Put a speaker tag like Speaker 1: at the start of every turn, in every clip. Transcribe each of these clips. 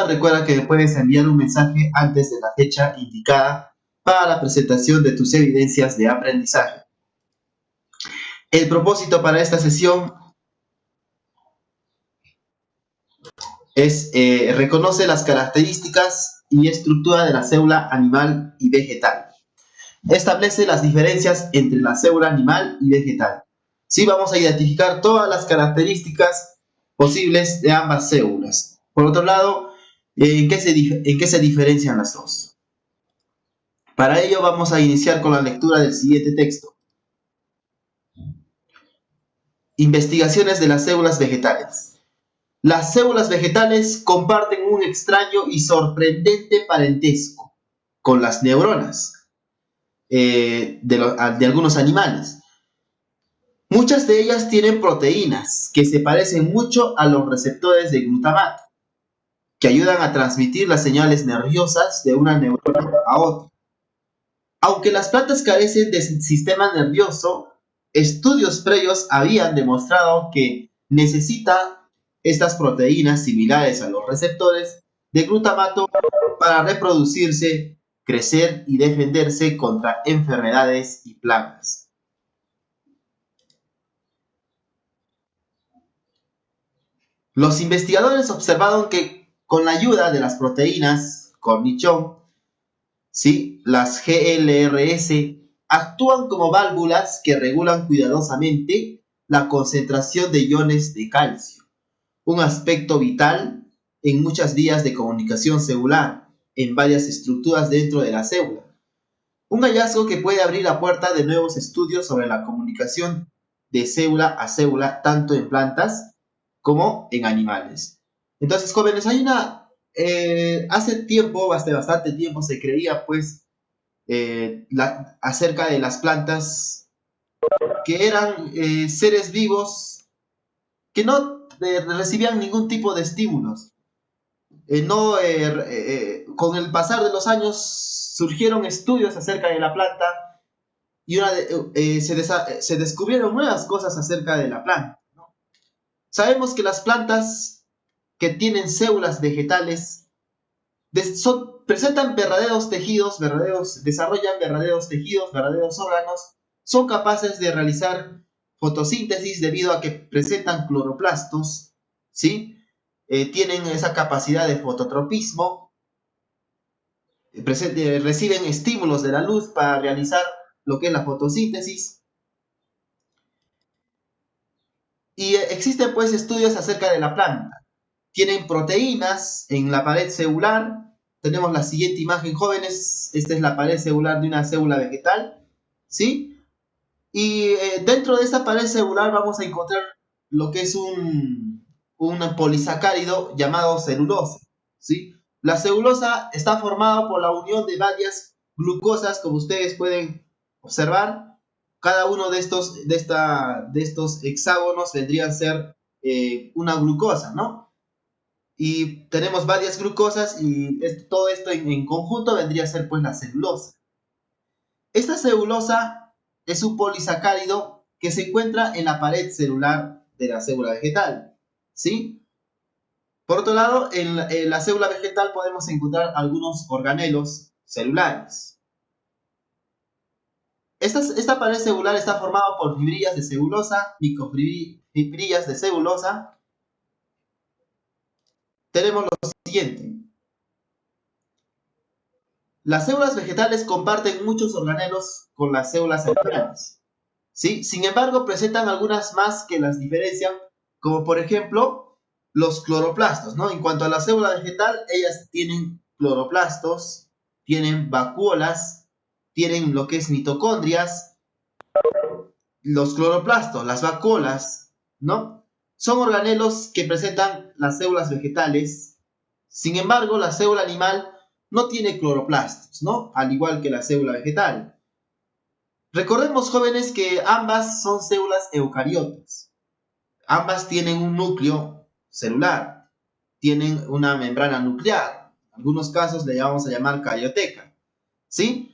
Speaker 1: duda, recuerda que me puedes enviar un mensaje antes de la fecha indicada para la presentación de tus evidencias de aprendizaje. El propósito para esta sesión es reconoce las características y estructura de la célula animal y vegetal. Establece las diferencias entre la célula animal y vegetal. Sí, vamos a identificar todas las características posibles de ambas células. Por otro lado, ¿en qué se diferencian las dos? Para ello vamos a iniciar con la lectura del siguiente texto. Investigaciones de las células vegetales. Las células vegetales comparten un extraño y sorprendente parentesco con las neuronas de algunos animales. Muchas de ellas tienen proteínas que se parecen mucho a los receptores de glutamato, que ayudan a transmitir las señales nerviosas de una neurona a otra. Aunque las plantas carecen de sistema nervioso, estudios previos habían demostrado que necesitan estas proteínas similares a los receptores de glutamato para reproducirse, crecer y defenderse contra enfermedades y plagas. Los investigadores observaron que con la ayuda de las proteínas cornichón, ¿sí?, las GLRS actúan como válvulas que regulan cuidadosamente la concentración de iones de calcio, un aspecto vital en muchas vías de comunicación celular, en varias estructuras dentro de la célula. Un hallazgo que puede abrir la puerta de nuevos estudios sobre la comunicación de célula a célula, tanto en plantas como en animales. Entonces, jóvenes, hay hace tiempo, bastante tiempo, se creía, pues, acerca de las plantas que eran seres vivos que no recibían ningún tipo de estímulos. Con el pasar de los años surgieron estudios acerca de la planta y se descubrieron nuevas cosas acerca de la planta, ¿no? Sabemos que las plantas que tienen células vegetales presentan verdaderos tejidos, desarrollan verdaderos tejidos, verdaderos órganos, son capaces de realizar fotosíntesis debido a que presentan cloroplastos, ¿sí? Tienen esa capacidad de fototropismo, reciben estímulos de la luz para realizar lo que es la fotosíntesis. Y existen pues estudios acerca de la planta. Tienen proteínas en la pared celular. Tenemos la siguiente imagen, jóvenes. Esta es la pared celular de una célula vegetal, ¿sí? Y dentro de esta pared celular vamos a encontrar lo que es un polisacárido llamado celulosa, ¿sí? La celulosa está formada por la unión de varias glucosas, como ustedes pueden observar. Cada uno de estos hexágonos vendría a ser una glucosa, ¿no? Y tenemos varias glucosas y todo esto en conjunto vendría a ser pues la celulosa. Esta celulosa es un polisacárido que se encuentra en la pared celular de la célula vegetal, ¿sí? Por otro lado, en la célula vegetal podemos encontrar algunos organelos celulares. Esta pared celular está formada por fibrillas de celulosa, microfibrillas de celulosa. Tenemos lo siguiente. Las células vegetales comparten muchos organelos con las células animales, ¿sí? Sin embargo, presentan algunas más que las diferencian, como por ejemplo los cloroplastos, ¿no? En cuanto a la célula vegetal, ellas tienen cloroplastos, tienen vacuolas, tienen lo que es mitocondrias. Los cloroplastos, las vacuolas, ¿no?, son organelos que presentan las células vegetales. Sin embargo, la célula animal no tiene cloroplastos, ¿no?, al igual que la célula vegetal. Recordemos, jóvenes, que ambas son células eucariotas. Ambas tienen un núcleo celular, tienen una membrana nuclear. En algunos casos le vamos a llamar carioteca, ¿sí?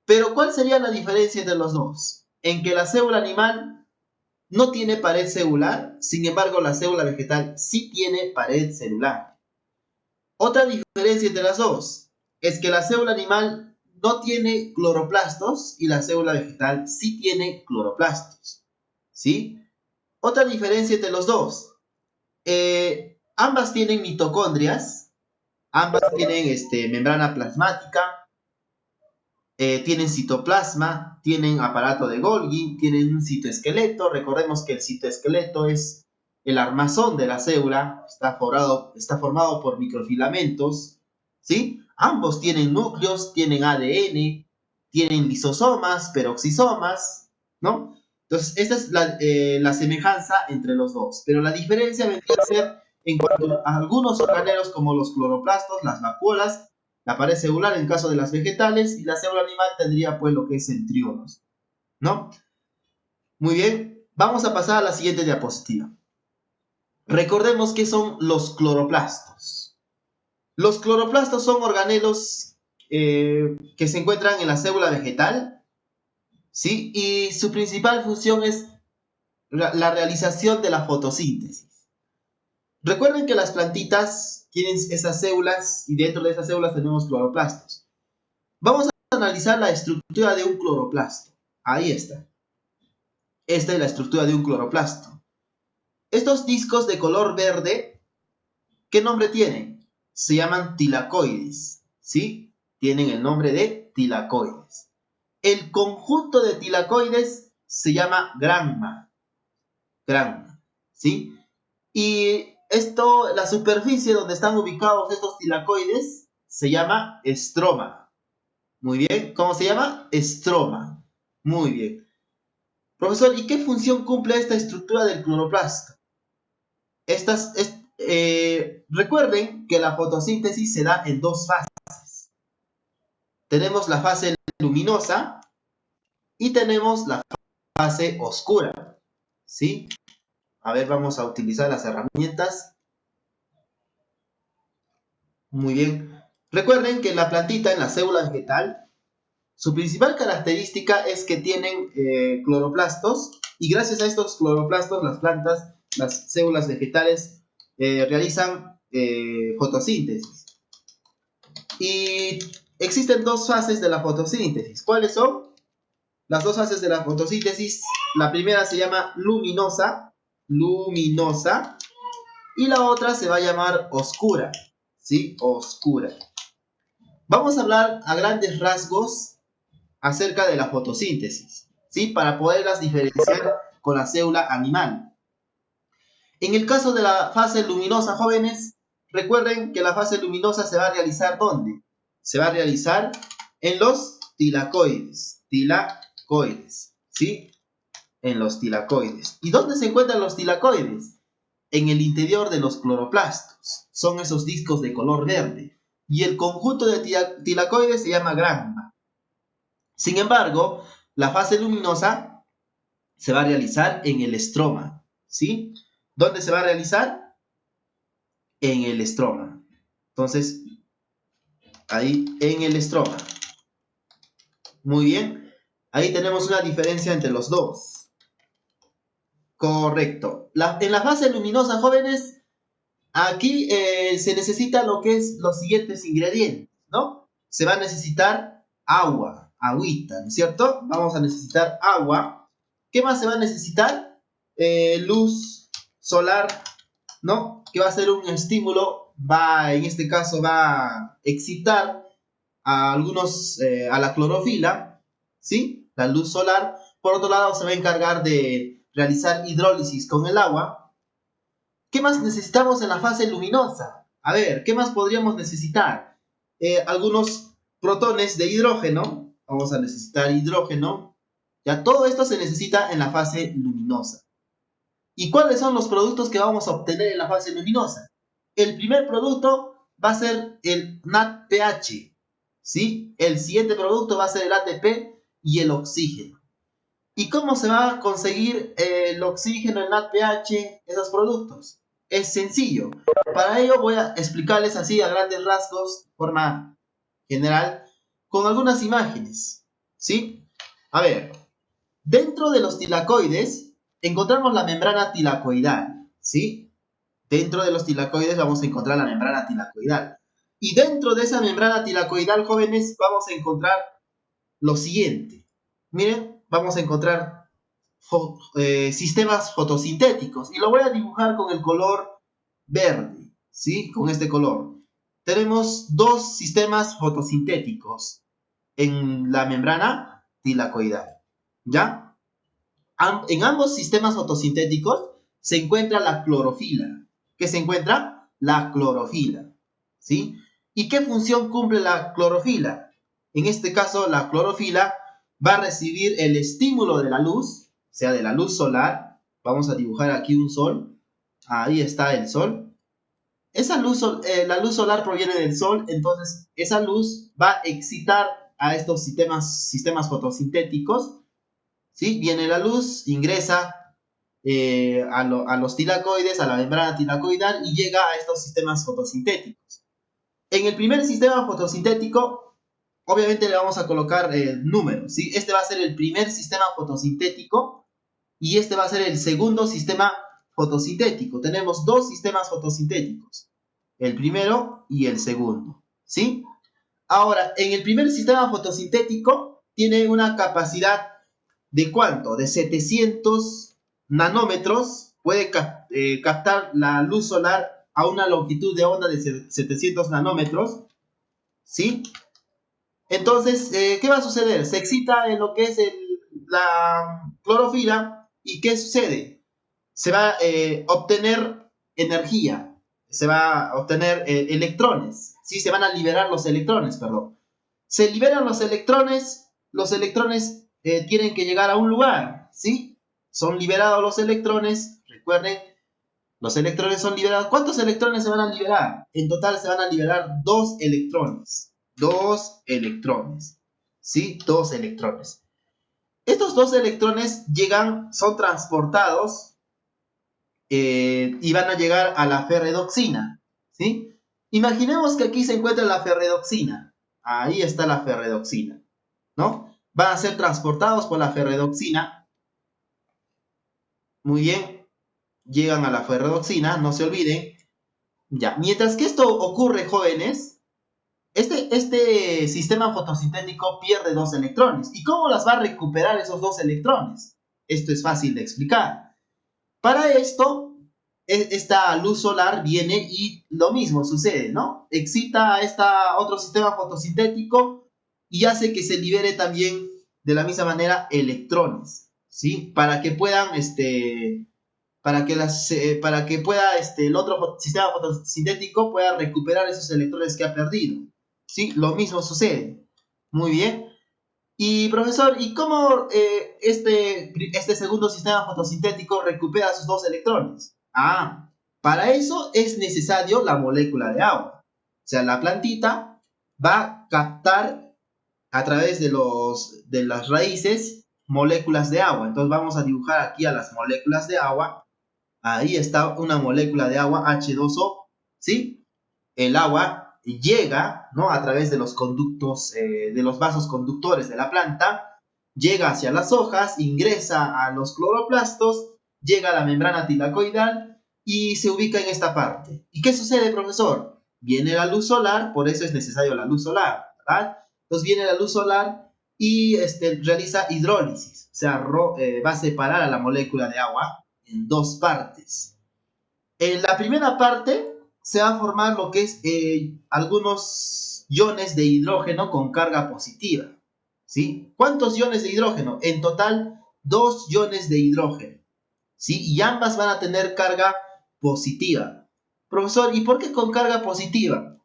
Speaker 1: Pero ¿cuál sería la diferencia entre los dos? En que la célula animal no tiene pared celular, sin embargo la célula vegetal sí tiene pared celular. Otra diferencia entre las dos es que la célula animal no tiene cloroplastos y la célula vegetal sí tiene cloroplastos, ¿sí? Otra diferencia entre los dos, ambas tienen mitocondrias, ambas tienen membrana plasmática, tienen citoplasma, tienen aparato de Golgi, tienen un citoesqueleto. Recordemos que el citoesqueleto es el armazón de la célula, está formado por microfilamentos, ¿sí? Ambos tienen núcleos, tienen ADN, tienen lisosomas, peroxisomas, ¿no? Entonces, esta es la semejanza entre los dos, pero la diferencia vendría a ser en cuanto a algunos organelos como los cloroplastos, las vacuolas, la pared celular en el caso de las vegetales, y la célula animal tendría pues lo que es centriolos, ¿no? Muy bien, vamos a pasar a la siguiente diapositiva. Recordemos qué son los cloroplastos. Los cloroplastos son organelos que se encuentran en la célula vegetal, ¿sí? Y su principal función es la realización de la fotosíntesis. Recuerden que las plantitas tienen esas células y dentro de esas células tenemos cloroplastos. Vamos a analizar la estructura de un cloroplasto. Ahí está. Esta es la estructura de un cloroplasto. Estos discos de color verde, ¿qué nombre tienen? Se llaman tilacoides, ¿sí? Tienen el nombre de tilacoides. El conjunto de tilacoides se llama gramma, ¿sí? Y la superficie donde están ubicados estos tilacoides se llama estroma. Muy bien, ¿cómo se llama? Estroma. Muy bien. Profesor, ¿y qué función cumple esta estructura del cloroplasto? Recuerden que la fotosíntesis se da en dos fases. Tenemos la fase luminosa y tenemos la fase oscura, ¿sí? A ver, vamos a utilizar las herramientas. Muy bien. Recuerden que la plantita, en la célula vegetal, su principal característica es que tienen cloroplastos, y gracias a estos cloroplastos las plantas, las células vegetales realizan fotosíntesis. Y existen dos fases de la fotosíntesis. ¿Cuáles son? Las dos fases de la fotosíntesis. La primera se llama luminosa, y la otra se va a llamar oscura, ¿sí? Oscura. Vamos a hablar a grandes rasgos acerca de la fotosíntesis, ¿sí? Para poderlas diferenciar con la célula animal. En el caso de la fase luminosa, jóvenes, recuerden que la fase luminosa se va a realizar ¿dónde? Se va a realizar en los tilacoides, ¿sí? En los tilacoides. ¿Y dónde se encuentran los tilacoides? En el interior de los cloroplastos. Son esos discos de color verde. Y el conjunto de tilacoides se llama gramma. Sin embargo, la fase luminosa se va a realizar en el estroma, ¿sí? ¿Dónde se va a realizar? En el estroma. Entonces, ahí en el estroma. Muy bien. Ahí tenemos una diferencia entre los dos. Correcto. En la fase luminosa, jóvenes, aquí se necesita lo que es los siguientes ingredientes, ¿no? Se va a necesitar agua, agüita, ¿no es cierto? Vamos a necesitar agua. ¿Qué más se va a necesitar? Luz solar, ¿no? Que va a ser un estímulo, en este caso va a excitar a la clorofila, ¿sí? La luz solar. Por otro lado, se va a encargar de realizar hidrólisis con el agua. ¿Qué más necesitamos en la fase luminosa? A ver, ¿qué más podríamos necesitar? Algunos protones de hidrógeno. Vamos a necesitar hidrógeno. Ya todo esto se necesita en la fase luminosa. ¿Y cuáles son los productos que vamos a obtener en la fase luminosa? El primer producto va a ser el NADPH, ¿sí? El siguiente producto va a ser el ATP y el oxígeno. ¿Y cómo se va a conseguir el oxígeno, el NADPH, esos productos? Es sencillo. Para ello voy a explicarles así a grandes rasgos, de forma general, con algunas imágenes, ¿sí? A ver, dentro de los tilacoides encontramos la membrana tilacoidal, ¿sí? Dentro de los tilacoides vamos a encontrar la membrana tilacoidal. Y dentro de esa membrana tilacoidal, jóvenes, vamos a encontrar lo siguiente. Miren, vamos a encontrar sistemas fotosintéticos. Y lo voy a dibujar con el color verde, ¿sí? Con este color. Tenemos dos sistemas fotosintéticos en la membrana tilacoidal, ¿ya? En ambos sistemas fotosintéticos se encuentra la clorofila. ¿Qué se encuentra? La clorofila, ¿sí? ¿Y qué función cumple la clorofila? En este caso, la clorofila va a recibir el estímulo de la luz, o sea, de la luz solar. Vamos a dibujar aquí un sol. Ahí está el sol. Esa luz, la luz solar proviene del sol, entonces esa luz va a excitar a estos sistemas fotosintéticos, ¿sí? Viene la luz, ingresa a los tilacoides, a la membrana tilacoidal y llega a estos sistemas fotosintéticos. En el primer sistema fotosintético, obviamente le vamos a colocar números, ¿sí? Este va a ser el primer sistema fotosintético y este va a ser el segundo sistema fotosintético. Tenemos dos sistemas fotosintéticos, el primero y el segundo, ¿sí? Ahora, en el primer sistema fotosintético tiene una capacidad de ¿cuánto? De 700 nanómetros. Puede captar la luz solar a una longitud de onda de 700 nanómetros, ¿sí? Entonces, ¿qué va a suceder? Se excita en lo que es la clorofila y ¿qué sucede? Se va a obtener energía, se va a obtener electrones, ¿sí? Se van a liberar los electrones, perdón. Se liberan los electrones tienen que llegar a un lugar, ¿sí? Son liberados los electrones, recuerden, los electrones son liberados. ¿Cuántos electrones se van a liberar? En total se van a liberar 2 electrones. 2 electrones. ¿Sí? 2 electrones. Estos 2 electrones llegan, son transportados y van a llegar a la ferredoxina. ¿Sí? Imaginemos que aquí se encuentra la ferredoxina. Ahí está la ferredoxina, ¿no? Van a ser transportados por la ferredoxina. Muy bien. Llegan a la ferredoxina, no se olviden. Ya, mientras que esto ocurre, jóvenes, este sistema fotosintético pierde 2 electrones. ¿Y cómo las va a recuperar esos 2 electrones? Esto es fácil de explicar. Para esto, esta luz solar viene y lo mismo sucede, ¿no? Excita a este otro sistema fotosintético y hace que se libere también de la misma manera electrones, ¿sí? Para que puedan, para que pueda el otro sistema fotosintético pueda recuperar esos electrones que ha perdido, ¿sí? Lo mismo sucede. Muy bien. Y profesor, ¿y cómo este segundo sistema fotosintético recupera sus 2 electrones? Ah, para eso es necesario la molécula de agua. O sea, la plantita va a captar a través de las raíces moléculas de agua. Entonces vamos a dibujar aquí a las moléculas de agua. Ahí está una molécula de agua, H2O, ¿sí? El agua llega, ¿no? A través de los conductos, de los vasos conductores de la planta, llega hacia las hojas, ingresa a los cloroplastos, llega a la membrana tilacoidal y se ubica en esta parte. ¿Y qué sucede, profesor? Viene la luz solar, por eso es necesario la luz solar, ¿verdad? Entonces viene la luz solar y realiza hidrólisis, o sea, va a separar a la molécula de agua en 2 partes. En la primera parte se va a formar lo que es algunos iones de hidrógeno con carga positiva, ¿sí? ¿Cuántos iones de hidrógeno? En total, 2 iones de hidrógeno, ¿sí? Y ambas van a tener carga positiva. Profesor, ¿y por qué con carga positiva?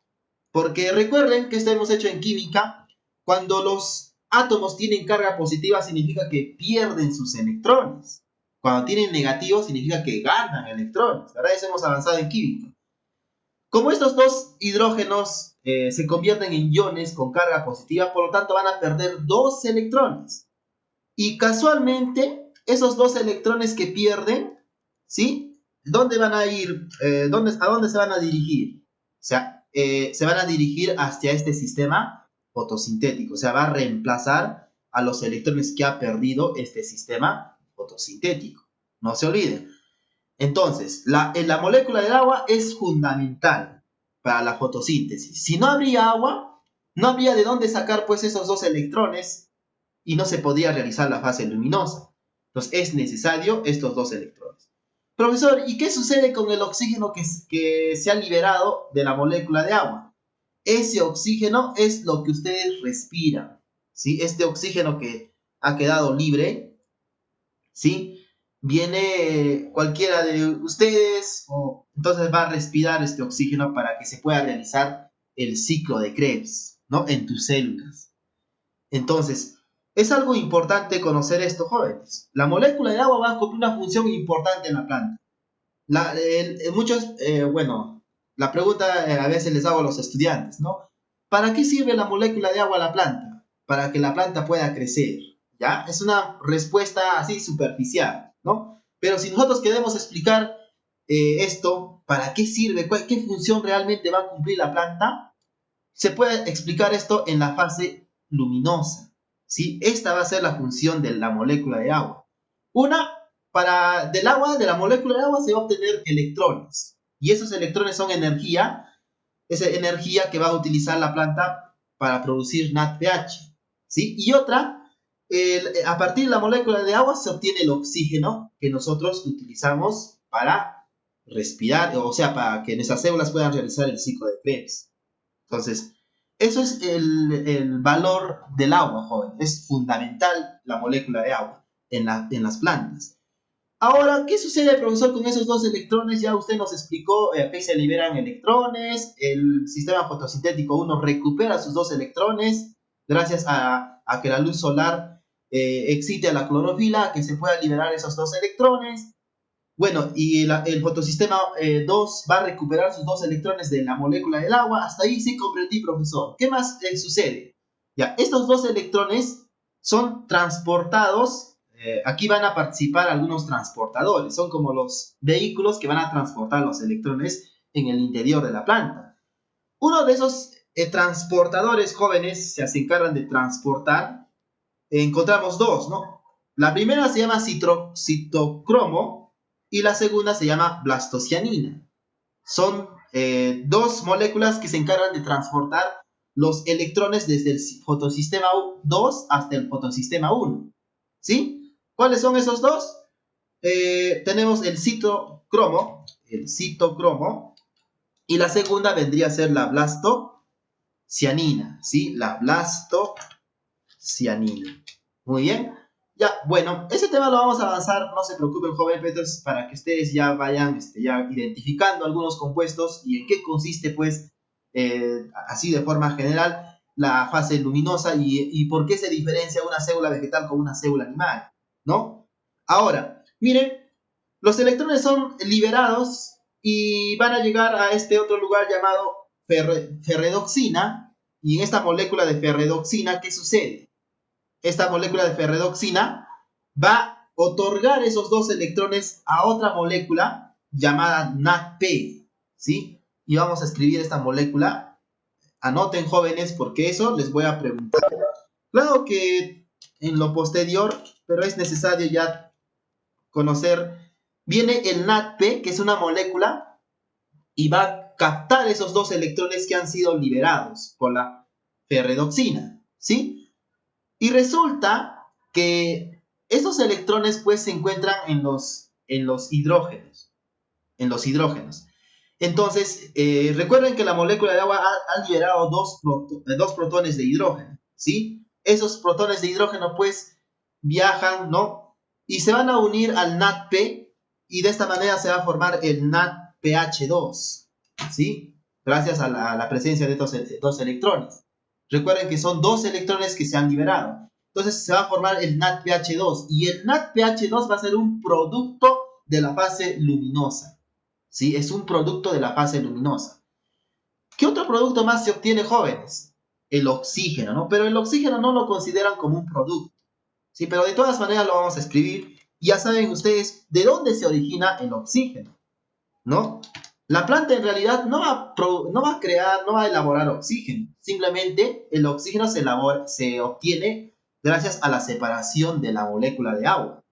Speaker 1: Porque recuerden que esto hemos hecho en química, cuando los átomos tienen carga positiva significa que pierden sus electrones. Cuando tienen negativo significa que ganan electrones, ¿verdad? Eso hemos avanzado en química. Como estos 2 hidrógenos se convierten en iones con carga positiva, por lo tanto van a perder 2 electrones. Y casualmente, esos 2 electrones que pierden, ¿sí? ¿Dónde van a ir? ¿A dónde se van a dirigir? O sea, se van a dirigir hacia este sistema fotosintético. O sea, va a reemplazar a los electrones que ha perdido este sistema fotosintético. No se olviden. Entonces, la molécula del agua es fundamental. para la fotosíntesis. Si no habría agua, no habría de dónde sacar pues esos dos electrones y no se podría realizar la fase luminosa. Entonces es necesario estos dos electrones. Profesor, ¿y qué sucede con el oxígeno que se ha liberado de la molécula de agua? Ese oxígeno es lo que ustedes respiran, ¿sí? Este oxígeno que ha quedado libre, ¿sí? Viene cualquiera de ustedes, o entonces va a respirar este oxígeno para que se pueda realizar el ciclo de Krebs, ¿no? En tus células. Entonces, es algo importante conocer esto, jóvenes. La molécula de agua va a cumplir una función importante en la planta. Bueno, la pregunta a veces les hago a los estudiantes, ¿no? ¿Para qué sirve la molécula de agua a la planta? Para que la planta pueda crecer, ¿ya? Es una respuesta así superficial, ¿no? Pero si nosotros queremos explicar esto, ¿para qué sirve? ¿Qué función realmente va a cumplir la planta? Se puede explicar esto en la fase luminosa, ¿sí? Esta va a ser la función de la molécula de agua. De la molécula de agua se va a obtener electrones. Y esos electrones son energía, esa energía que va a utilizar la planta para producir NADPH, ¿sí? Y otra, a partir de la molécula de agua se obtiene el oxígeno que nosotros utilizamos para respirar, o sea, para que nuestras células puedan realizar el ciclo de Krebs. Entonces, eso es el valor del agua, joven. Es fundamental la molécula de agua en las plantas. Ahora, ¿qué sucede, profesor, con esos dos electrones? Ya usted nos explicó, aquí se liberan electrones, el sistema fotosintético 1 recupera sus dos electrones gracias a que la luz solar excite a la clorofila, que se pueda liberar esos dos electrones. Bueno, y el fotosistema 2 va a recuperar sus dos electrones de la molécula del agua. Hasta ahí sí comprendí, profesor. ¿Qué más sucede? Ya, estos dos electrones son transportados. Aquí van a participar algunos transportadores. Son como los vehículos que van a transportar los electrones en el interior de la planta. Uno de esos transportadores jóvenes se encargan de transportar. Encontramos dos, ¿no? La primera se llama citocromo y la segunda se llama blastocianina. Son dos moléculas que se encargan de transportar los electrones desde el fotosistema 2 hasta el fotosistema 1. ¿Sí? ¿Cuáles son esos dos? Tenemos el citocromo, y la segunda vendría a ser la blastocianina, ¿sí? La blastocianina. Muy bien. Ya, bueno, ese tema lo vamos a avanzar, no se preocupen, joven Peters, para que ustedes ya vayan ya identificando algunos compuestos y en qué consiste, pues, así de forma general, la fase luminosa y por qué se diferencia una célula vegetal con una célula animal, ¿no? Ahora, miren, los electrones son liberados y van a llegar a este otro lugar llamado ferredoxina, y en esta molécula de ferredoxina, ¿qué sucede? Esta molécula de ferredoxina va a otorgar esos dos electrones a otra molécula llamada NADP, ¿sí? Y vamos a escribir esta molécula. Anoten, jóvenes, porque eso les voy a preguntar. Claro que en lo posterior, pero es necesario ya conocer, viene el NADP, que es una molécula, y va a captar esos dos electrones que han sido liberados por la ferredoxina, ¿sí? Y resulta que estos electrones pues se encuentran en los hidrógenos. Entonces, recuerden que la molécula de agua ha liberado dos protones de hidrógeno, ¿sí? Esos protones de hidrógeno pues viajan, ¿no? Y se van a unir al NADP y de esta manera se va a formar el NADPH2, ¿sí? Gracias a la presencia de estos dos electrones. Recuerden que son dos electrones que se han liberado. Entonces se va a formar el NADPH2 y el NADPH2 va a ser un producto de la fase luminosa, ¿sí? Es un producto de la fase luminosa. ¿Qué otro producto más se obtiene, jóvenes? El oxígeno, ¿no? Pero el oxígeno no lo consideran como un producto, ¿sí? Pero de todas maneras lo vamos a escribir. Ya saben ustedes de dónde se origina el oxígeno, ¿no? La planta en realidad no va a elaborar oxígeno. Simplemente el oxígeno se obtiene gracias a la separación de la molécula de agua,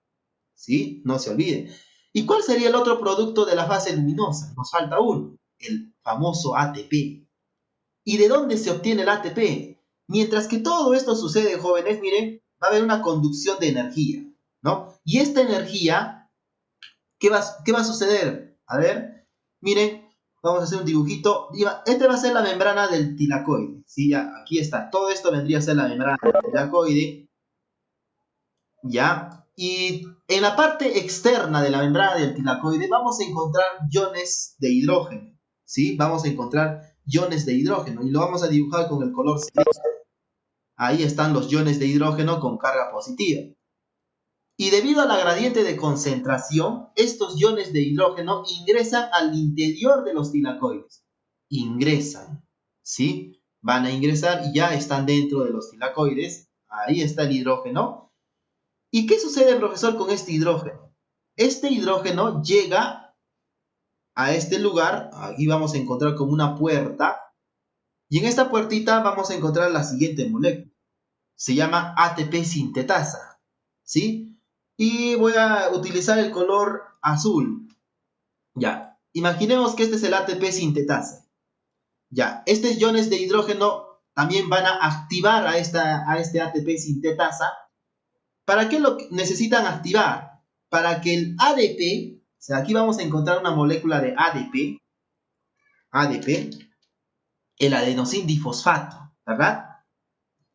Speaker 1: ¿sí? No se olviden. ¿Y cuál sería el otro producto de la fase luminosa? Nos falta uno. el famoso ATP. ¿Y de dónde se obtiene el ATP? Mientras que todo esto sucede, jóvenes, miren, va a haber una conducción de energía, ¿no? Y esta energía, ¿qué va a suceder? A ver, miren, vamos a hacer un dibujito. Este va a ser la membrana del tilacoide, ¿sí? Ya, aquí está. Todo esto vendría a ser la membrana del tilacoide, ¿ya? Y en la parte externa de la membrana del tilacoide vamos a encontrar iones de hidrógeno, ¿sí? Vamos a encontrar iones de hidrógeno y lo vamos a dibujar con el color celeste. Ahí están los iones de hidrógeno con carga positiva. Y debido a la gradiente de concentración, estos iones de hidrógeno ingresan al interior de los tilacoides. Ingresan, ¿sí? Van a ingresar y ya están dentro de los tilacoides. Ahí está el hidrógeno. ¿Y qué sucede, profesor, con este hidrógeno? Este hidrógeno llega a este lugar. Aquí vamos a encontrar como una puerta. Y en esta puertita vamos a encontrar la siguiente molécula. Se llama ATP sintetasa, ¿sí? Y voy a utilizar el color azul. Ya, imaginemos que este es el ATP sintetasa. Ya, estos iones de hidrógeno también van a activar a este ATP sintetasa. ¿Para qué lo necesitan activar? Para que el ADP, o sea, aquí vamos a encontrar una molécula de ADP, el adenosín difosfato, ¿verdad?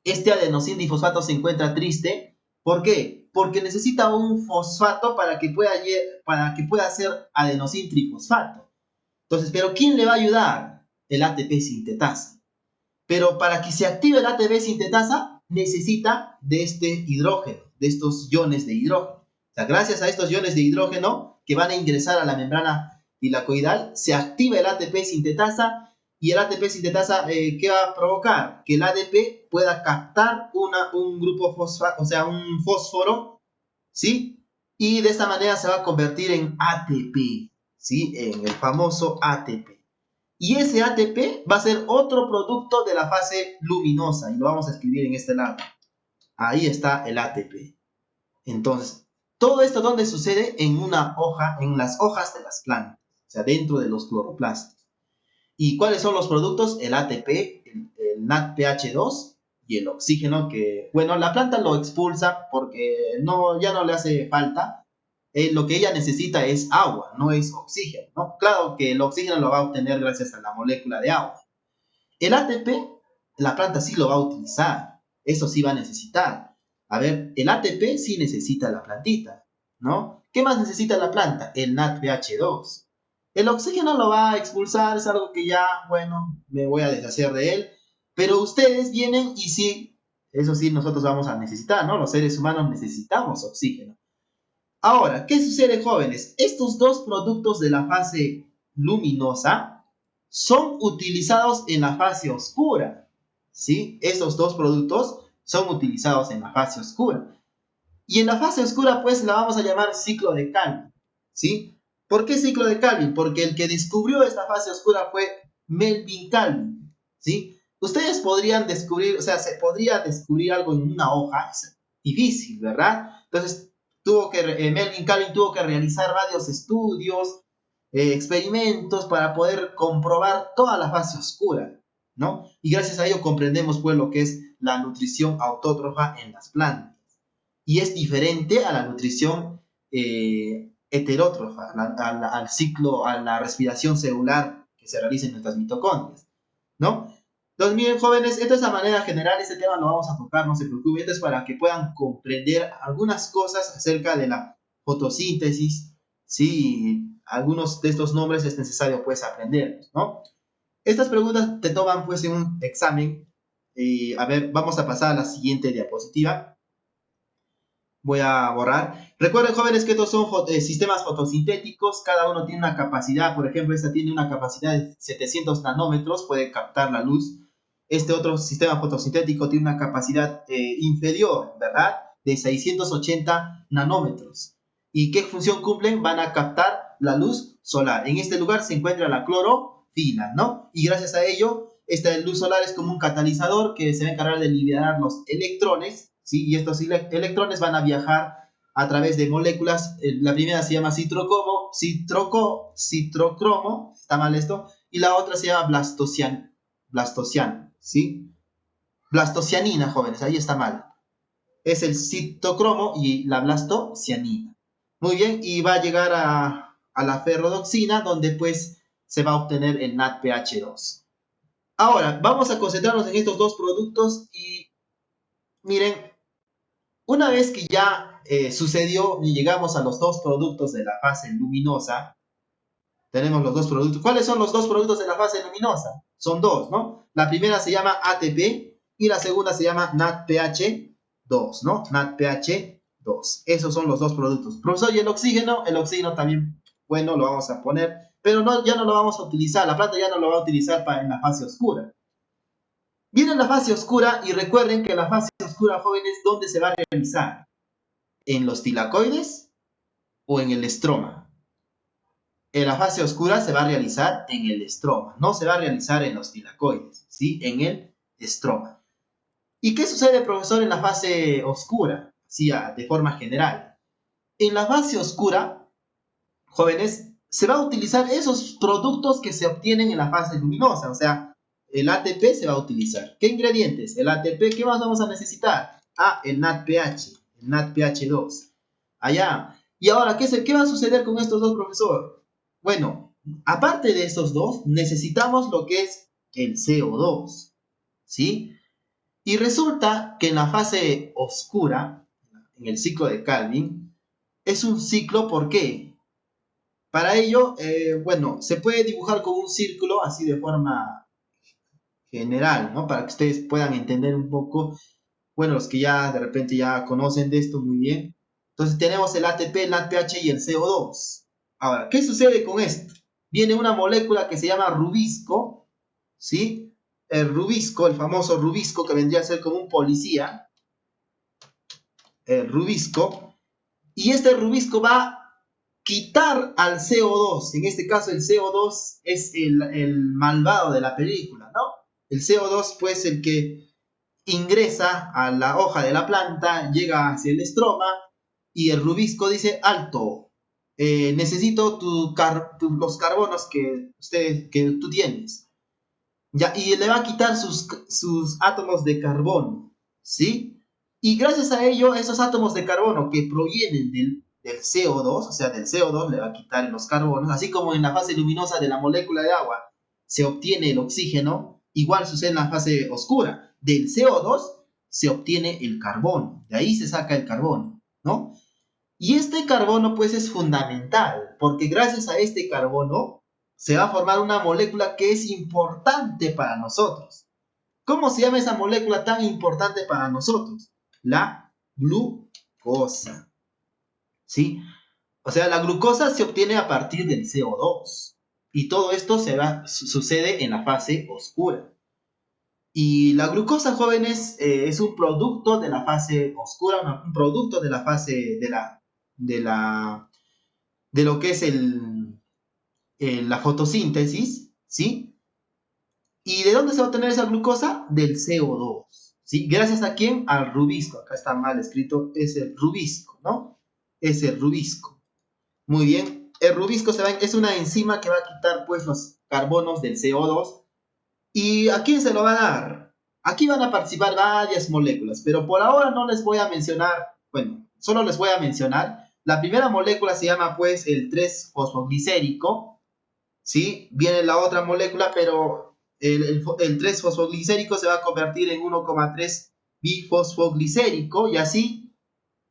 Speaker 1: Este adenosín difosfato se encuentra triste. ¿Por qué? Porque necesita un fosfato para que pueda hacer adenosín trifosfato. Entonces, ¿pero quién le va a ayudar? El ATP sintetasa. Pero para que se active el ATP sintetasa, necesita de este hidrógeno, de estos iones de hidrógeno. O sea, gracias a estos iones de hidrógeno que van a ingresar a la membrana tilacoidal, se activa el ATP sintetasa. Y el ATP sintetasa, ¿qué va a provocar? Que el ADP pueda captar un grupo fosfato, o sea, un fósforo, ¿sí? Y de esta manera se va a convertir en ATP, ¿sí? En el famoso ATP. Y ese ATP va a ser otro producto de la fase luminosa, y lo vamos a escribir en este lado. Ahí está el ATP. Entonces, todo esto, ¿dónde sucede? En una hoja, en las hojas de las plantas, o sea, dentro de los cloroplastos. ¿Y cuáles son los productos? El ATP, el NADPH2 y el oxígeno que, bueno, la planta lo expulsa porque ya no le hace falta. Lo que ella necesita es agua, no es oxígeno, ¿no? Claro que el oxígeno lo va a obtener gracias a la molécula de agua. El ATP, la planta sí lo va a utilizar, eso sí va a necesitar. A ver, el ATP sí necesita la plantita, ¿no? ¿Qué más necesita la planta? El NADPH2. El oxígeno lo va a expulsar, es algo que ya, bueno, me voy a deshacer de él. Pero ustedes vienen y sí, eso sí, nosotros vamos a necesitar, ¿no? Los seres humanos necesitamos oxígeno. Ahora, ¿qué sucede, jóvenes? Estos dos productos de la fase luminosa son utilizados en la fase oscura, ¿sí? Estos dos productos son utilizados en la fase oscura. Y en la fase oscura, pues, la vamos a llamar ciclo de Calvin, ¿sí? ¿Por qué ciclo de Calvin? Porque el que descubrió esta fase oscura fue Melvin Calvin, ¿sí? Ustedes podrían descubrir, o sea, se podría descubrir algo en una hoja, es difícil, ¿verdad? Entonces, Melvin Calvin tuvo que realizar varios estudios, experimentos para poder comprobar toda la fase oscura, ¿no? Y gracias a ello comprendemos, pues, lo que es la nutrición autótrofa en las plantas. Y es diferente a la nutrición heterótrofa, al ciclo, a la respiración celular que se realiza en nuestras mitocondrias, ¿no? Entonces, miren, jóvenes, esta es la manera general, este tema lo vamos a tocar, no se preocupen, esto es para que puedan comprender algunas cosas acerca de la fotosíntesis, ¿sí? Algunos de estos nombres es necesario, pues, aprenderlos, ¿no? Estas preguntas te toman, pues, en un examen. A ver, vamos a pasar a la siguiente diapositiva. Voy a borrar. Recuerden, jóvenes, que estos son sistemas fotosintéticos. Cada uno tiene una capacidad. Por ejemplo, esta tiene una capacidad de 700 nanómetros. Puede captar la luz. Este otro sistema fotosintético tiene una capacidad inferior, ¿verdad? De 680 nanómetros. ¿Y qué función cumplen? Van a captar la luz solar. En este lugar se encuentra la clorofila, ¿no? Y gracias a ello, esta luz solar es como un catalizador que se va a encargar de liberar los electrones, ¿sí? Y estos electrones van a viajar a través de moléculas. La primera se llama citrocromo, está mal esto, y la otra se llama blastociana, ¿sí? Blastocianina, jóvenes, ahí está mal. Es el citocromo y la blastocianina. Muy bien, y va a llegar a la ferrodoxina, donde pues se va a obtener el NADPH2. Ahora, vamos a concentrarnos en estos dos productos y miren, una vez que ya sucedió y llegamos a los dos productos de la fase luminosa, tenemos los dos productos. ¿Cuáles son los dos productos de la fase luminosa? Son dos, ¿no? La primera se llama ATP y la segunda se llama NADPH2, ¿no? NADPH2. Esos son los dos productos. Profesor, ¿y el oxígeno? El oxígeno también, bueno, lo vamos a poner, pero no, ya no lo vamos a utilizar. La planta ya no lo va a utilizar en la fase oscura. Viene la fase oscura y recuerden que la fase oscura, jóvenes, ¿dónde se va a realizar? ¿En los tilacoides o en el estroma? En la fase oscura se va a realizar en el estroma, no se va a realizar en los tilacoides, ¿sí? En el estroma. ¿Y qué sucede, profesor, en la fase oscura? Sí, de forma general. En la fase oscura, jóvenes, se va a utilizar esos productos que se obtienen en la fase luminosa, o sea, el ATP se va a utilizar. ¿Qué ingredientes? El ATP, ¿qué más vamos a necesitar? El NADPH, el NADPH2. Allá. Y ahora, ¿qué va a suceder con estos dos, profesor? Bueno, aparte de estos dos, necesitamos lo que es el CO2, ¿sí? Y resulta que en la fase oscura, en el ciclo de Calvin, es un ciclo, ¿por qué? Para ello, bueno, se puede dibujar con un círculo así de forma general, ¿no? Para que ustedes puedan entender un poco, bueno, los que ya de repente ya conocen de esto muy bien. Entonces tenemos el ATP, el NADPH y el CO2. Ahora, ¿qué sucede con esto? Viene una molécula que se llama rubisco, ¿sí? El rubisco, el famoso rubisco que vendría a ser como un policía, el rubisco, y este rubisco va a quitar al CO2, en este caso el CO2 es el malvado de la película, ¿no? El CO2 pues el que ingresa a la hoja de la planta, llega hacia el estroma y el rubisco dice, alto, necesito los carbonos que tú tienes. Ya, y le va a quitar sus átomos de carbono, ¿sí? Y gracias a ello, esos átomos de carbono que provienen del CO2, o sea, del CO2 le va a quitar los carbonos, así como en la fase luminosa de la molécula de agua se obtiene el oxígeno, igual sucede en la fase oscura. Del CO2 se obtiene el carbono, de ahí se saca el carbono, ¿no? Y este carbono pues es fundamental, porque gracias a este carbono se va a formar una molécula que es importante para nosotros. ¿Cómo se llama esa molécula tan importante para nosotros? La glucosa, ¿sí? O sea, la glucosa se obtiene a partir del CO2 y todo esto sucede en la fase oscura. Y la glucosa, jóvenes, es un producto de la fase oscura, un producto de la fase de lo que es la fotosíntesis, ¿sí? ¿Y de dónde se va a obtener esa glucosa? Del CO2, ¿sí? ¿Gracias a quién? Al rubisco. Acá está mal escrito, es el rubisco, ¿no? Es el rubisco. Muy bien. El rubisco es una enzima que va a quitar, pues, los carbonos del CO2. ¿Y a quién se lo va a dar? Aquí van a participar varias moléculas, pero por ahora no les voy a mencionar, bueno, solo les voy a mencionar. La primera molécula se llama, pues, el 3-fosfoglicérico, ¿sí? Viene la otra molécula, pero el 3-fosfoglicérico se va a convertir en 1,3 bifosfoglicérico y así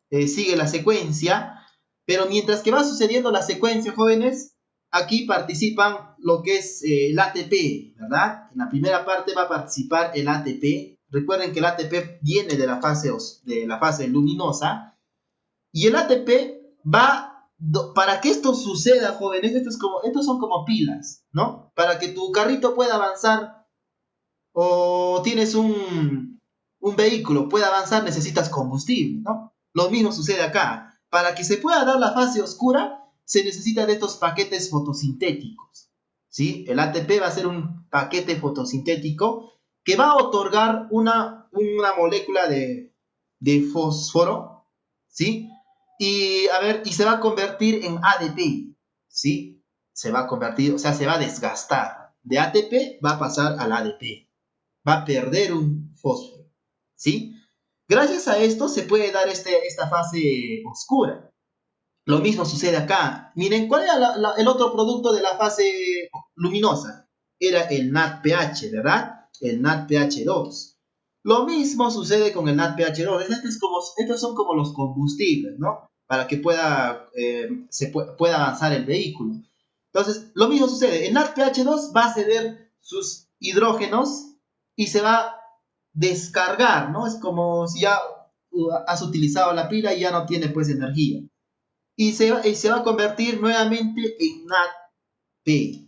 Speaker 1: sigue la secuencia. Pero mientras que va sucediendo la secuencia, jóvenes, aquí participan lo que es el ATP, ¿verdad? En la primera parte va a participar el ATP. Recuerden que el ATP viene de la fase luminosa. Y el ATP para que esto suceda, jóvenes, estos son como pilas, ¿no? Para que tu carrito pueda avanzar o tienes un vehículo, pueda avanzar, necesitas combustible, ¿no? Lo mismo sucede acá. Para que se pueda dar la fase oscura, se necesita de estos paquetes fotosintéticos, ¿sí? El ATP va a ser un paquete fotosintético que va a otorgar una molécula de fósforo, ¿sí? Y se va a convertir en ADP, ¿sí? Se va a convertir, o sea, se va a desgastar. de ATP va a pasar al ADP. Va a perder un fósforo, ¿sí? Gracias a esto se puede dar esta fase oscura. Lo mismo sucede acá. Miren, ¿cuál era el otro producto de la fase luminosa? Era el NADPH, ¿verdad? El NADPH2. Lo mismo sucede con el NADPH2. Estos son como los combustibles, ¿no? Para que pueda avanzar el vehículo. Entonces, lo mismo sucede. El NADPH2 va a ceder sus hidrógenos y se va a descargar, ¿no? Es como si ya has utilizado la pila y ya no tiene pues energía. Y se va a convertir nuevamente en NADP,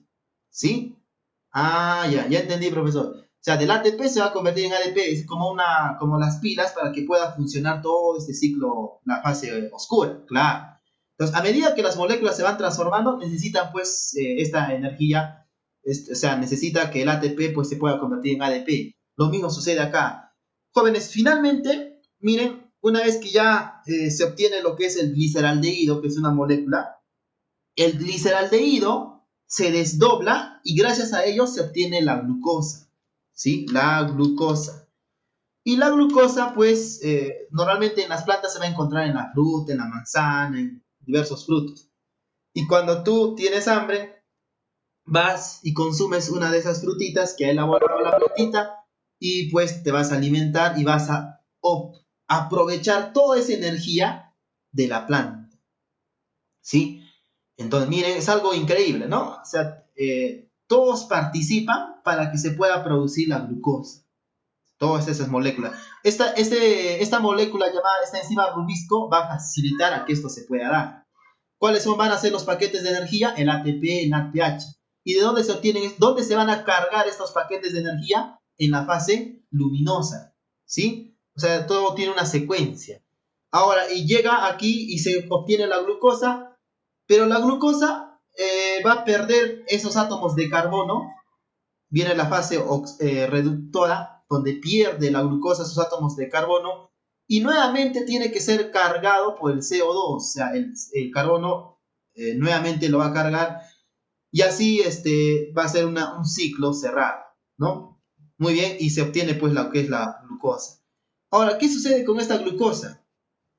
Speaker 1: ¿sí? Ya entendí, profesor. O sea, del ATP se va a convertir en ADP, es como las pilas para que pueda funcionar todo este ciclo, la fase oscura, claro. Entonces, a medida que las moléculas se van transformando, necesitan pues esta energía, o sea, necesita que el ATP pues se pueda convertir en ADP. Lo mismo sucede acá. Jóvenes, finalmente, miren, una vez que ya se obtiene lo que es el gliceraldehído, que es una molécula, el gliceraldehído se desdobla y gracias a ello se obtiene la glucosa, ¿sí? La glucosa. Y la glucosa, pues, normalmente en las plantas se va a encontrar en la fruta, en la manzana, en diversos frutos. Y cuando tú tienes hambre, vas y consumes una de esas frutitas que ha elaborado la plantita y pues te vas a alimentar y vas a aprovechar toda esa energía de la planta, ¿sí? Entonces, miren, es algo increíble, ¿no? O sea, todos participan para que se pueda producir la glucosa. Todas esas moléculas. Esta molécula llamada, esta enzima rubisco, va a facilitar a que esto se pueda dar. ¿Cuáles van a ser los paquetes de energía? El ATP, el NADPH. ¿Y de dónde se obtienen? ¿Dónde se van a cargar estos paquetes de energía? En la fase luminosa, ¿sí? O sea, todo tiene una secuencia. Ahora, y llega aquí y se obtiene la glucosa, pero la glucosa va a perder esos átomos de carbono. Viene la fase reductora, donde pierde la glucosa sus átomos de carbono y nuevamente tiene que ser cargado por el CO2, o sea, el carbono nuevamente lo va a cargar y así va a ser un ciclo cerrado, ¿no? Muy bien, y se obtiene pues lo que es la glucosa. Ahora, ¿qué sucede con esta glucosa?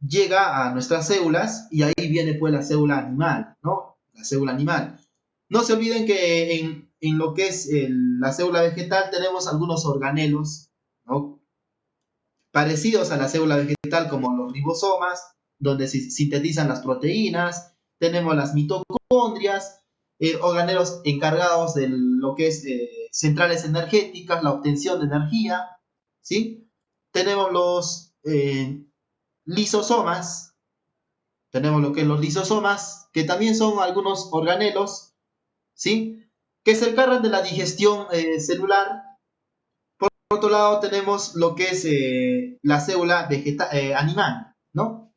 Speaker 1: Llega a nuestras células y ahí viene pues la célula animal, ¿no? La célula animal. No se olviden que en lo que es la célula vegetal tenemos algunos organelos, ¿no? Parecidos a la célula vegetal como los ribosomas, donde se sintetizan las proteínas, tenemos las mitocondrias, organelos encargados de lo que es centrales energéticas, la obtención de energía, ¿sí? Tenemos los lisosomas, tenemos lo que es los lisosomas, que también son algunos organelos, ¿sí? Que se encargan de la digestión celular. Por otro lado tenemos lo que es la célula animal, ¿no?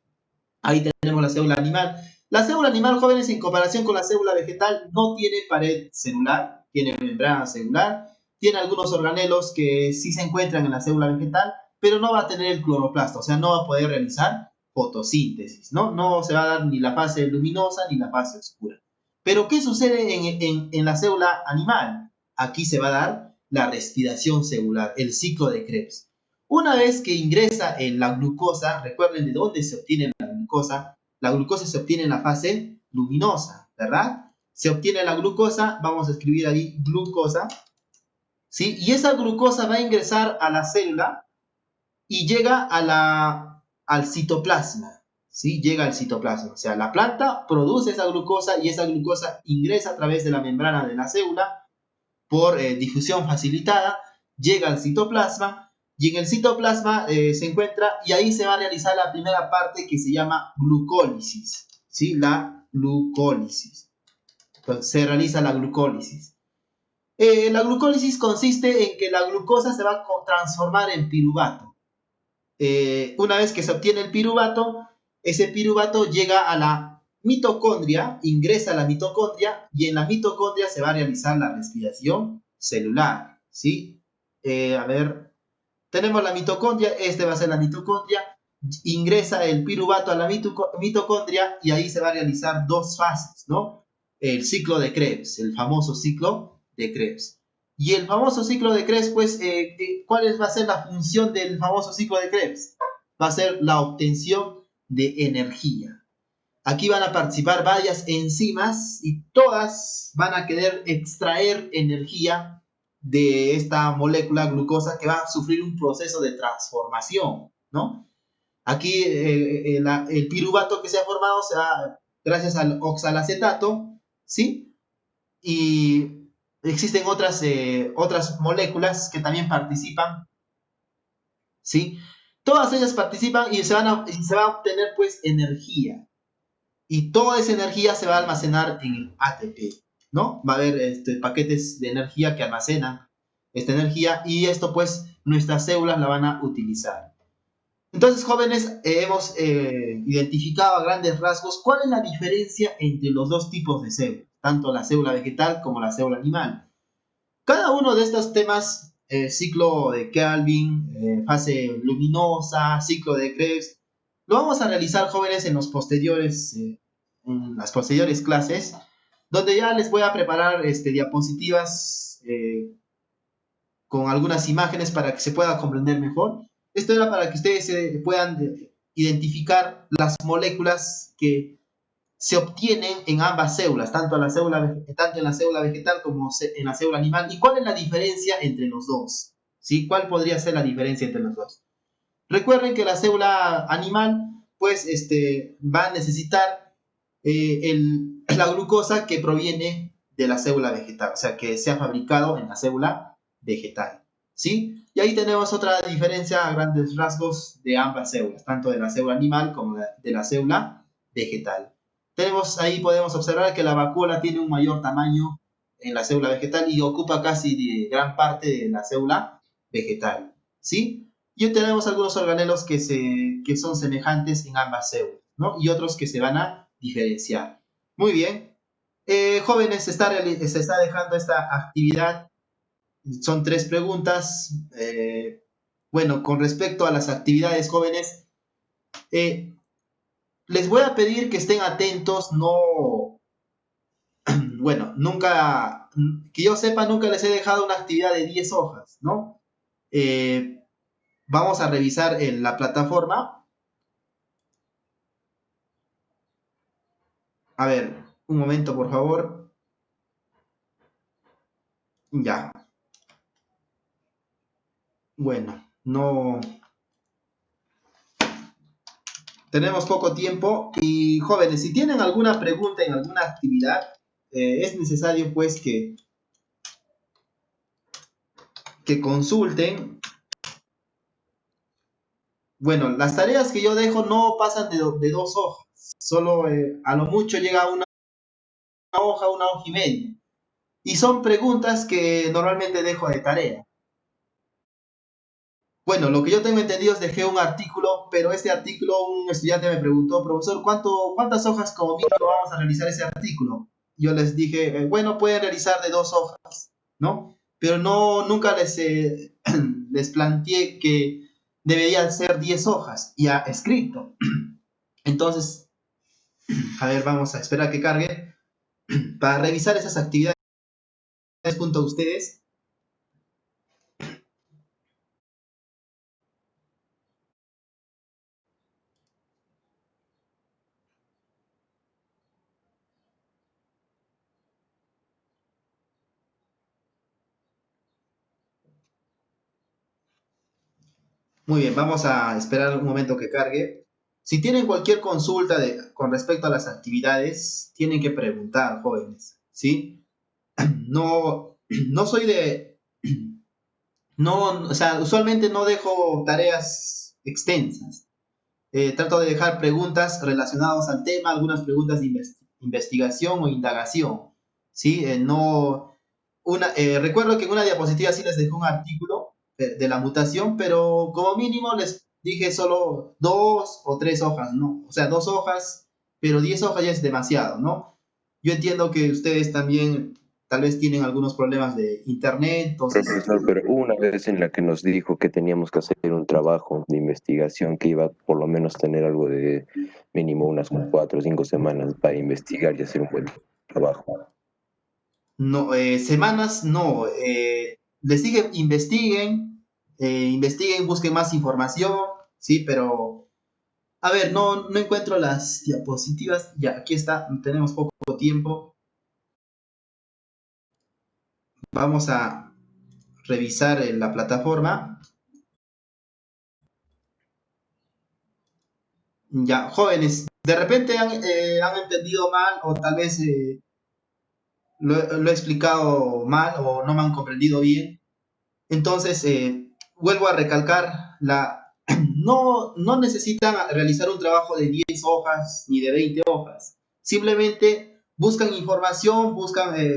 Speaker 1: Ahí tenemos la célula animal. La célula animal, jóvenes, en comparación con la célula vegetal, no tiene pared celular, tiene membrana celular, tiene algunos organelos que sí se encuentran en la célula vegetal, pero no va a tener el cloroplasto, o sea, no va a poder realizar fotosíntesis, ¿no? No se va a dar ni la fase luminosa ni la fase oscura. Pero, ¿qué sucede en la célula animal? Aquí se va a dar la respiración celular, el ciclo de Krebs. Una vez que ingresa en la glucosa, recuerden de dónde se obtiene la glucosa se obtiene en la fase luminosa, ¿verdad? Se obtiene la glucosa, vamos a escribir ahí glucosa, ¿sí? Y esa glucosa va a ingresar a la célula y llega al citoplasma, ¿sí? Llega al citoplasma, o sea, la planta produce esa glucosa y esa glucosa ingresa a través de la membrana de la célula por difusión facilitada, llega al citoplasma y en el citoplasma se encuentra y ahí se va a realizar la primera parte que se llama glucólisis, ¿sí? La glucólisis. Entonces se realiza la glucólisis. La glucólisis consiste en que la glucosa se va a transformar en piruvato. Una vez que se obtiene el piruvato, ese piruvato llega a la mitocondria, ingresa a la mitocondria y en la mitocondria se va a realizar la respiración celular, ¿sí? A ver, tenemos la mitocondria, va a ser la mitocondria, ingresa el piruvato a la mitocondria y ahí se va a realizar dos fases, ¿no? El ciclo de Krebs, el famoso ciclo de Krebs. Y el famoso ciclo de Krebs, pues, ¿cuál va a ser la función del famoso ciclo de Krebs? Va a ser la obtención de energía. Aquí van a participar varias enzimas y todas van a querer extraer energía de esta molécula glucosa que va a sufrir un proceso de transformación, ¿no? Aquí el piruvato que se ha formado se va gracias al oxalacetato, ¿sí? Y existen otras moléculas que también participan, ¿sí? Todas ellas participan y se va a obtener pues energía. Y toda esa energía se va a almacenar en el ATP, ¿no? Va a haber paquetes de energía que almacenan esta energía y esto pues nuestras células la van a utilizar. Entonces, jóvenes, hemos identificado a grandes rasgos cuál es la diferencia entre los dos tipos de células, tanto la célula vegetal como la célula animal. Cada uno de estos temas, ciclo de Kelvin, fase luminosa, ciclo de Krebs, lo vamos a realizar, jóvenes, en las posteriores clases, donde ya les voy a preparar diapositivas con algunas imágenes para que se pueda comprender mejor. Esto era para que ustedes puedan identificar las moléculas que se obtienen en ambas células, tanto en la célula vegetal como en la célula animal. ¿Y cuál es la diferencia entre los dos? ¿Sí? ¿Cuál podría ser la diferencia entre los dos? Recuerden que la célula animal, pues, va a necesitar la glucosa que proviene de la célula vegetal, o sea, que se ha fabricado en la célula vegetal, ¿sí? Y ahí tenemos otra diferencia a grandes rasgos de ambas células, tanto de la célula animal como de la célula vegetal. Ahí podemos observar que la vacuola tiene un mayor tamaño en la célula vegetal y ocupa casi gran parte de la célula vegetal, ¿sí? Y tenemos algunos organelos que son semejantes en ambas células, ¿no? Y otros que se van a diferenciar. Muy bien. Jóvenes, se está dejando esta actividad. Son 3 preguntas. Bueno, con respecto a las actividades, jóvenes, les voy a pedir que estén atentos. No, bueno, nunca, que yo sepa, nunca les he dejado una actividad de 10 hojas, ¿no? Vamos a revisar en la plataforma. A ver, un momento, por favor. Ya. Bueno, no. Tenemos poco tiempo y jóvenes, si tienen alguna pregunta en alguna actividad, es necesario pues que consulten. Bueno, las tareas que yo dejo no pasan de 2 hojas, solo a lo mucho llega una hoja y media. Y son preguntas que normalmente dejo de tarea. Bueno, lo que yo tengo entendido es dejé un artículo, pero este artículo un estudiante me preguntó, profesor, ¿cuántas hojas como mínimo vamos a realizar ese artículo? Yo les dije, bueno, pueden realizar de 2 hojas, ¿no? Pero nunca les planteé que deberían ser 10 hojas ya escrito. Entonces, a ver, vamos a esperar a que cargue para revisar esas actividades junto a ustedes. Muy bien, vamos a esperar un momento que cargue. Si tienen cualquier consulta con respecto a las actividades, tienen que preguntar, jóvenes, ¿sí? No, no soy de... No, o sea, usualmente no dejo tareas extensas. Trato de dejar preguntas relacionadas al tema, algunas preguntas de investigación o indagación, ¿sí? Recuerdo que en una diapositiva sí les dejé un artículo de la mutación, pero como mínimo les dije solo 2 o 3 hojas, ¿no? O sea, 2 hojas, pero 10 hojas ya es demasiado, ¿no? Yo entiendo que ustedes también tal vez tienen algunos problemas de internet, entonces...
Speaker 2: Profesor, pero hubo una vez en la que nos dijo que teníamos que hacer un trabajo de investigación que iba por lo menos tener algo de mínimo unas 4 o 5 semanas para investigar y hacer un buen trabajo.
Speaker 1: No, semanas no. Les dije, investiguen, busquen más información, sí, pero a ver, no encuentro las diapositivas. Ya, aquí está, tenemos poco tiempo. Vamos a revisar en la plataforma. Ya, jóvenes, de repente han entendido mal o tal vez lo he explicado mal o no me han comprendido bien. Entonces, vuelvo a recalcar, no necesitan realizar un trabajo de 10 hojas ni de 20 hojas. Simplemente buscan información,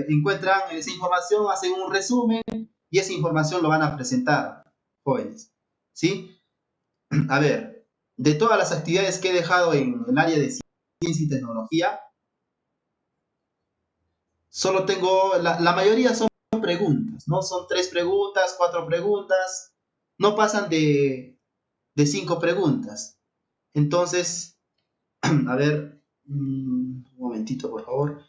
Speaker 1: encuentran esa información, hacen un resumen y esa información lo van a presentar, jóvenes. ¿Sí? A ver, de todas las actividades que he dejado en el área de ciencia y tecnología, solo tengo, la mayoría son preguntas, ¿no? Son 3 preguntas, 4 preguntas, no pasan de 5 preguntas. Entonces, a ver, un momentito, por favor.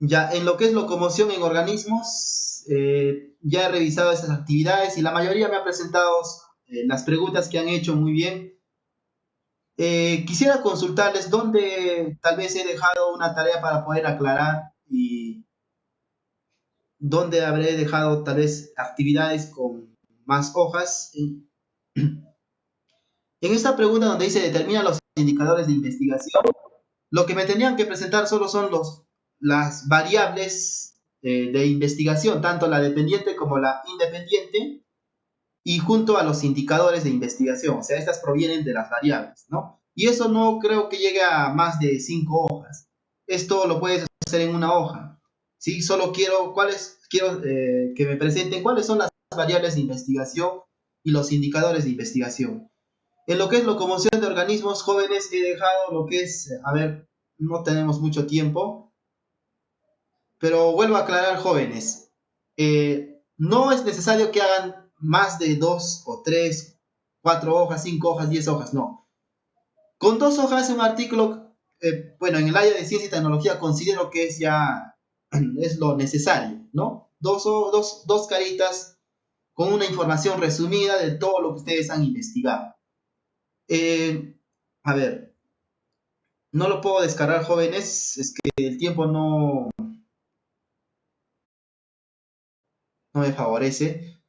Speaker 1: Ya, en lo que es locomoción en organismos, ya he revisado esas actividades y la mayoría me ha presentado las preguntas que han hecho muy bien. Quisiera consultarles dónde tal vez he dejado una tarea para poder aclarar y dónde habré dejado tal vez actividades con más hojas. En esta pregunta donde dice determina los indicadores de investigación, lo que me tenían que presentar solo son las variables de investigación, tanto la dependiente como la independiente, y junto a los indicadores de investigación, o sea, estas provienen de las variables, ¿no? Y eso no creo que llegue a más de 5 hojas. Esto lo puedes hacer en una hoja. ¿Sí? Solo quiero que me presenten cuáles son las variables de investigación y los indicadores de investigación. En lo que es locomoción de organismos jóvenes, he dejado lo que es, a ver, no tenemos mucho tiempo, pero vuelvo a aclarar, jóvenes, no es necesario que hagan más de 2 o 3, 4 hojas, 5 hojas, 10 hojas, no. Con 2 hojas un artículo, bueno, en el área de ciencia y tecnología considero que es lo necesario, ¿no? Dos caritas con una información resumida de todo lo que ustedes han investigado. A ver, no lo puedo descargar, jóvenes, es que el tiempo no me favorece.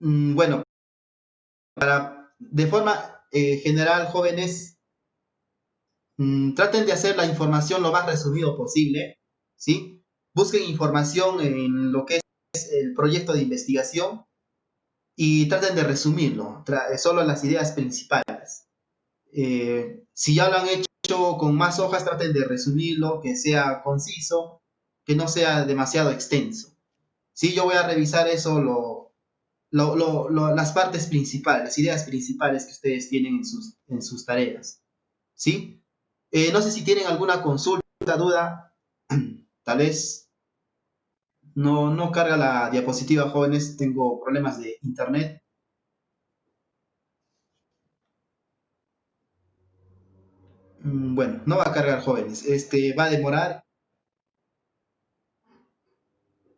Speaker 1: Bueno, de forma general, jóvenes, traten de hacer la información lo más resumido posible, ¿sí? Busquen información en lo que es el proyecto de investigación y traten de resumirlo, solo las ideas principales. Si ya lo han hecho con más hojas, traten de resumirlo, que sea conciso, que no sea demasiado extenso. Sí, yo voy a revisar eso, las partes principales, las ideas principales que ustedes tienen en sus tareas. ¿Sí? No sé si tienen alguna consulta, duda, tal vez no carga la diapositiva, jóvenes, tengo problemas de internet. Bueno, no va a cargar, jóvenes, va a demorar.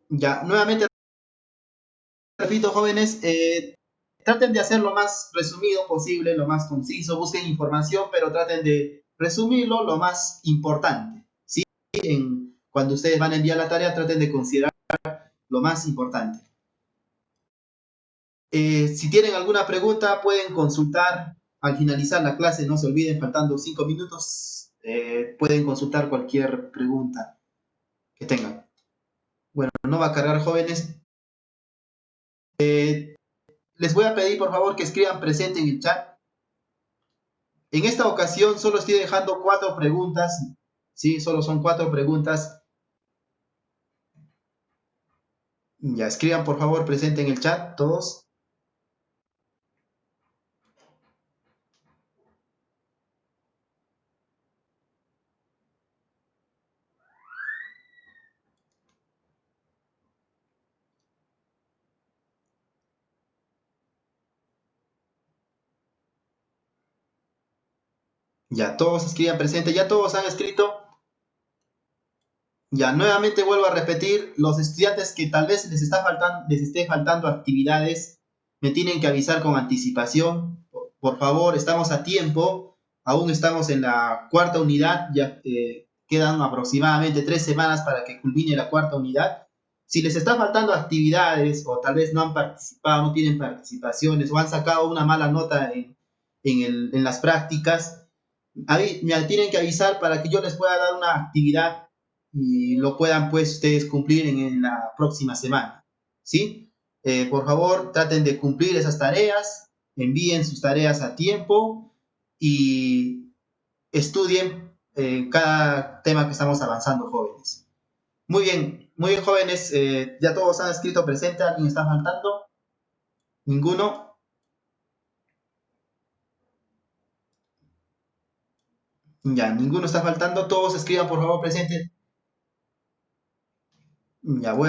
Speaker 1: Ya, nuevamente repito, jóvenes, traten de hacer lo más resumido posible, lo más conciso, busquen información, pero traten de resumirlo lo más importante. ¿Sí? Cuando ustedes van a enviar la tarea, traten de considerar lo más importante. Si tienen alguna pregunta, pueden consultar al finalizar la clase, no se olviden, faltando 5 minutos, pueden consultar cualquier pregunta que tengan. Bueno, no va a cargar, jóvenes. Les voy a pedir, por favor, que escriban presente en el chat. En esta ocasión solo estoy dejando 4 preguntas, ¿sí? Solo son 4 preguntas. Ya, escriban, por favor, presente en el chat, todos. Ya, todos escriban presente, ya todos han escrito. Ya, nuevamente vuelvo a repetir, los estudiantes que tal vez les esté faltando actividades, me tienen que avisar con anticipación. Por favor, estamos a tiempo, aún estamos en la cuarta unidad, ya quedan aproximadamente 3 semanas para que culmine la cuarta unidad. Si les está faltando actividades o tal vez no han participado, no tienen participaciones o han sacado una mala nota en las prácticas, me tienen que avisar para que yo les pueda dar una actividad y lo puedan pues ustedes cumplir en la próxima semana, ¿sí? Por favor, traten de cumplir esas tareas, envíen sus tareas a tiempo y estudien cada tema que estamos avanzando, jóvenes. Muy bien, jóvenes, ya todos han escrito presente, ¿alguien está faltando? ¿Ninguno? Ya, ninguno está faltando, todos escriban por favor presente. Ya, voy